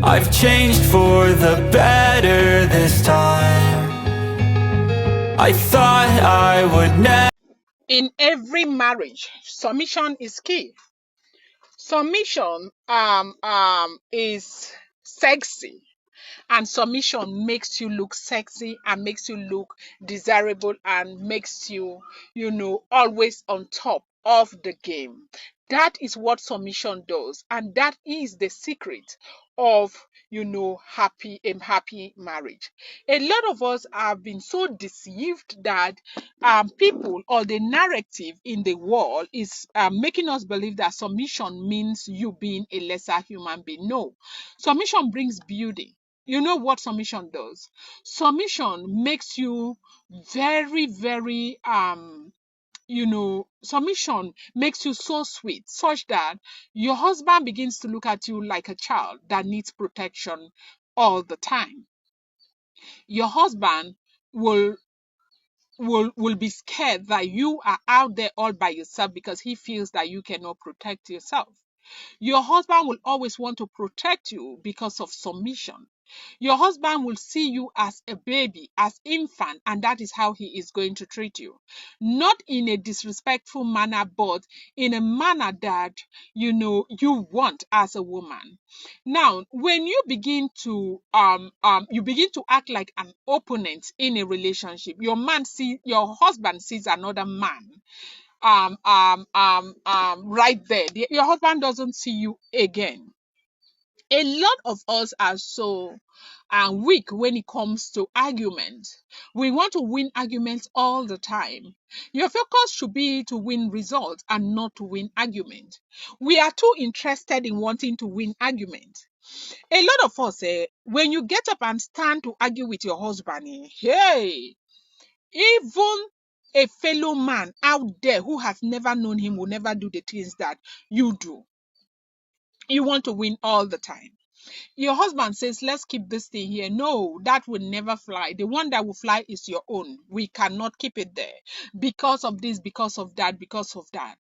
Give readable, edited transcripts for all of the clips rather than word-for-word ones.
I've changed for the better this time. I thought I would never. In every marriage, submission is key. Submission is sexy, and submission makes you look sexy and makes you look desirable and makes you, always on top of the game. That is what submission does, and that is the secret of happy marriage. A lot of us have been so deceived that people or the narrative in the world is making us believe that submission means you being a lesser human being. No, submission brings beauty. You know what submission does? Submission makes you very, very submission makes you so sweet, such that your husband begins to look at you like a child that needs protection all the time. Your husband will will be scared that you are out there all by yourself because he feels that you cannot protect yourself. Your husband will always want to protect you because of submission. Your husband will see you as a baby, as infant, and that is how he is going to treat you. Not in a disrespectful manner, but in a manner that you want as a woman. Now, when you begin to act like an opponent in a relationship, your husband sees another man right there. Your husband doesn't see you again. A lot of us are so weak when it comes to arguments. We want to win arguments all the time. Your focus should be to win results and not to win argument. We are too interested in wanting to win argument. A lot of us, when you get up and stand to argue with your husband, hey, even a fellow man out there who has never known him will never do the things that you do. You want to win all the time. Your husband says, let's keep this thing here. No, that will never fly. The one that will fly is your own. We cannot keep it there because of this, because of that, because of that.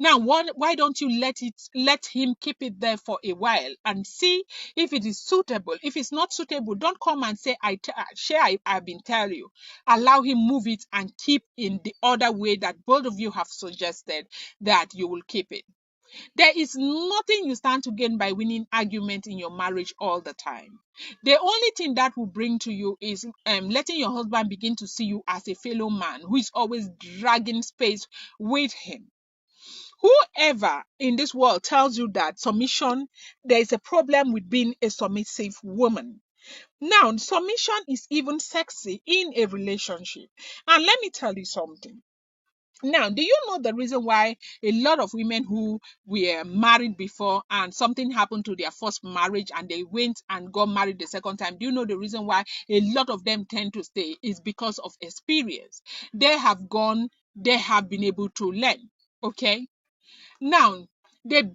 Now, why don't you let him keep it there for a while and see if it is suitable? If it's not suitable, don't come and say, I've been telling you. Allow him move it and keep in the other way that both of you have suggested that you will keep it. There is nothing you stand to gain by winning argument in your marriage all the time. The only thing that will bring to you is letting your husband begin to see you as a fellow man who is always dragging space with him. Whoever in this world tells you that submission, there is a problem with being a submissive woman. Now, submission is even sexy in a relationship. And let me tell you something. Now, do you know the reason why a lot of women who were married before and something happened to their first marriage and they went and got married the second time? Do you know the reason why a lot of them tend to stay is because of experience? They have been able to learn. Okay. Now, the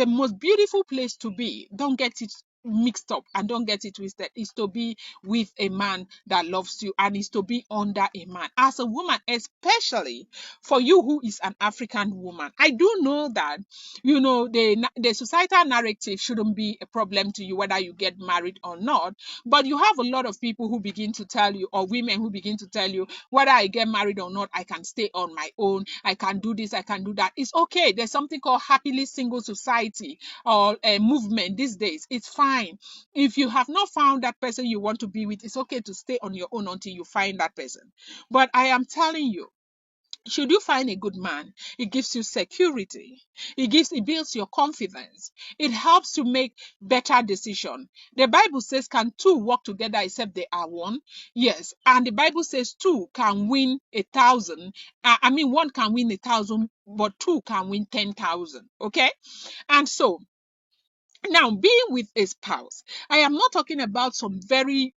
most beautiful place to be, don't get it mixed up and don't get it twisted, is to be with a man that loves you and is to be under a man. As a woman, especially for you who is an African woman, I do know that, the societal narrative shouldn't be a problem to you whether you get married or not. But you have a lot of people who begin to tell you, or women who begin to tell you, whether I get married or not, I can stay on my own. I can do this, I can do that. It's okay. There's something called happily single society or a movement these days. It's fine. If you have not found that person you want to be with, it's okay to stay on your own until you find that person. But I am telling you, should you find a good man, it gives you security. It builds your confidence. It helps you make better decisions. The Bible says, can two work together except they are one? Yes. And the Bible says two can win 1,000. One can win 1,000, but two can win 10,000. Okay. And so now, being with a spouse, I am not talking about some very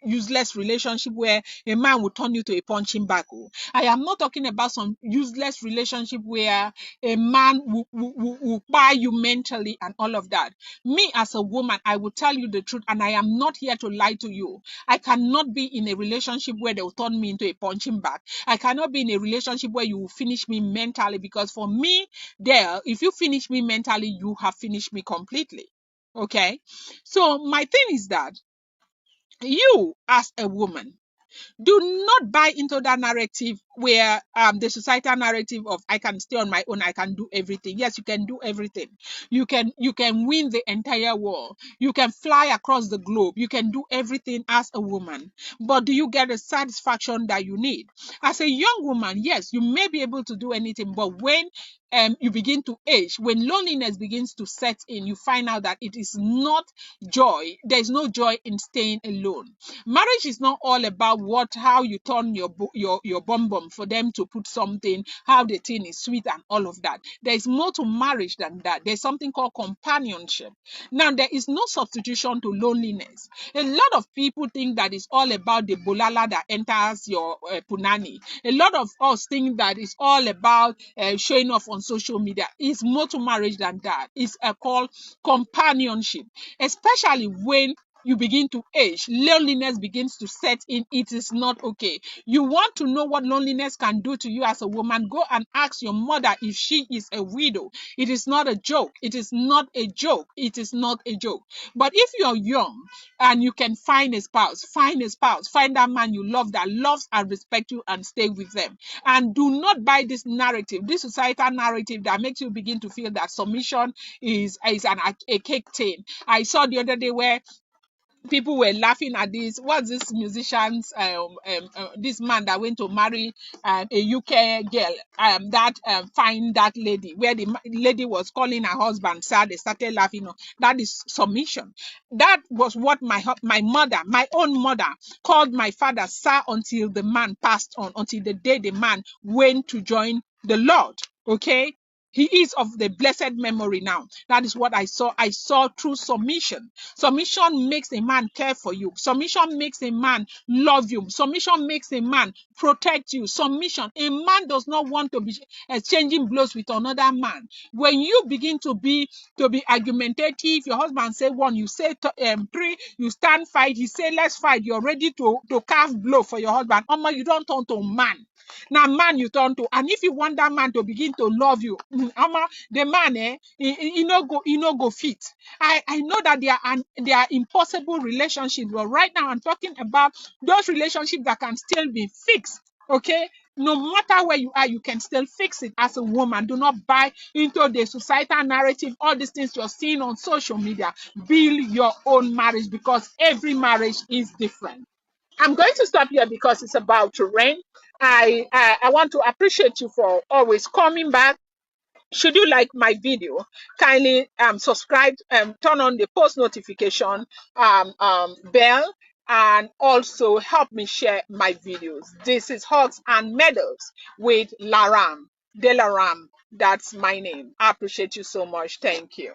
useless relationship where a man will turn you to a punching bag. Oh. I am not talking about some useless relationship where a man will buy you mentally and all of that. Me as a woman, I will tell you the truth, and I am not here to lie to you. I cannot be in a relationship where they will turn me into a punching bag. I cannot be in a relationship where you will finish me mentally, because for me, if you finish me mentally, you have finished me completely. Okay. So my thing is that you as a woman, do not buy into that narrative where the societal narrative of I can stay on my own, I can do everything. Yes, you can do everything. You can win the entire war. You can fly across the globe. You can do everything as a woman. But do you get the satisfaction that you need? As a young woman, yes, you may be able to do anything, but when you begin to age, when loneliness begins to set in, you find out that it is not joy. There's no joy in staying alone. Marriage is not all about how you turn your bum bum for them to put something, how the thing is sweet and all of that. There is more to marriage than that. There's something called companionship. Now, there is no substitution to loneliness. A lot of people think that it's all about the bolala that enters your punani. A lot of us think that it's all about showing off on social media. It's more to marriage than that. It's called companionship, especially when you begin to age, loneliness begins to set in. It is not okay. You want to know what loneliness can do to you as a woman? Go and ask your mother if she is a widow. It is not a joke. It is not a joke. It is not a joke. But if you're young and you can find a spouse, find a spouse, find that man you love that loves and respects you and stay with them. And do not buy this narrative, this societal narrative that makes you begin to feel that submission is a cake thing. I saw the other day where people were laughing at this. What's this musician's this man that went to marry a UK girl, that fine dark lady, where the lady was calling her husband sir. They started laughing. That is submission. That was what my mother, my own mother, called my father sir until the man passed on, until the day the man went to join the Lord. Okay. He is of the blessed memory now. That is what I saw. I saw true submission. Submission makes a man care for you. Submission makes a man love you. Submission makes a man protect you. Submission. A man does not want to be exchanging blows with another man. When you begin to be argumentative, your husband say one, you say three, you stand fight, he say let's fight. You're ready to cast blow for your husband. You don't turn to man. Now, man, you turn to, and if you want that man to begin to love you, the man, he no go fit. I know that there are impossible relationships, but right now I'm talking about those relationships that can still be fixed. Okay, no matter where you are, you can still fix it as a woman. Do not buy into the societal narrative, all these things you're seeing on social media. Build your own marriage, because every marriage is different. I'm going to stop here because it's about to rain. I want to appreciate you for always coming back. Should you like my video, kindly subscribe, turn on the post notification bell, and also help me share my videos. This is Hugs and Medals with Laram Delaram. That's my name. I appreciate you so much. Thank you.